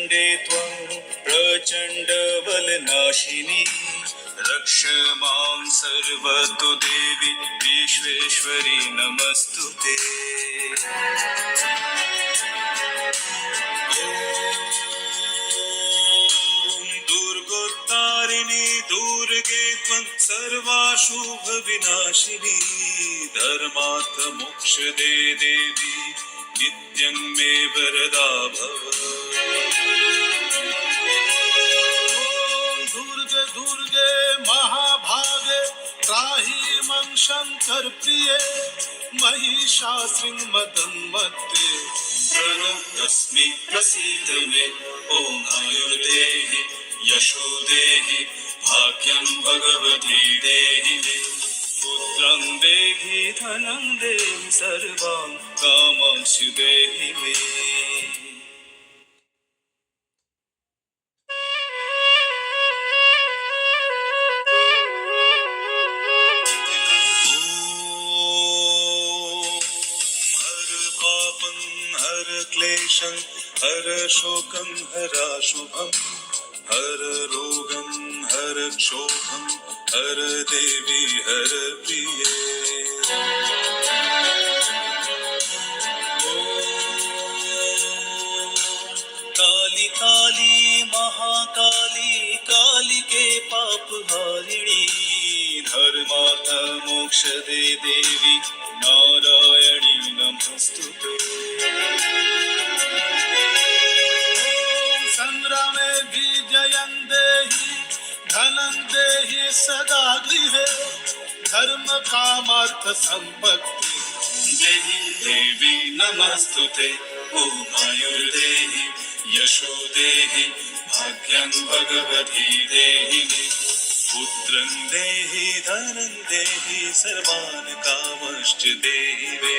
वक्रतुण्डे त्वं प्रचण्डबलनाशिनी रक्ष मां सर्वतो देवी विश्वेश्वरी नमस्तुते। दुर्गोत्तारिणी दुर्गे त्वं सर्वाशुभविनाशिनी धर्मार्थ मोक्षदे देवी नित्यं मे वरदा भव। दुर्गे दुर्गे महाभागे त्राहि मं शंकर प्रिये महिषासुरमर्दनमस्ते प्रणतस्मि प्रसीद मे ॐ आयुर्देहि यशो देहि भाग्यं भगवती देहि मे पुत्रं देहि धनं देहि सर्वां कामांश्च देहि मे। हर क्लेशं हर शोकं हराशुभं हर रोगं हर क्षोभं हर देवी हर प्रिये। काली काली महाकाली कालिके पापहारिणी धर्मार्थ मोक्षदे देवी नारायणी नमस्तुते। संग्रामे विजयं देहि धनं देहि सदा गृहे धर्म कामार्थ संपत्ति देहि देवी नमस्तुते। ॐ आयुर्देहि यशो देहि भाग्यं भगवती देहि मे पुत्रं देहि धनं देहि सर्वान् कामश्च देहि मे।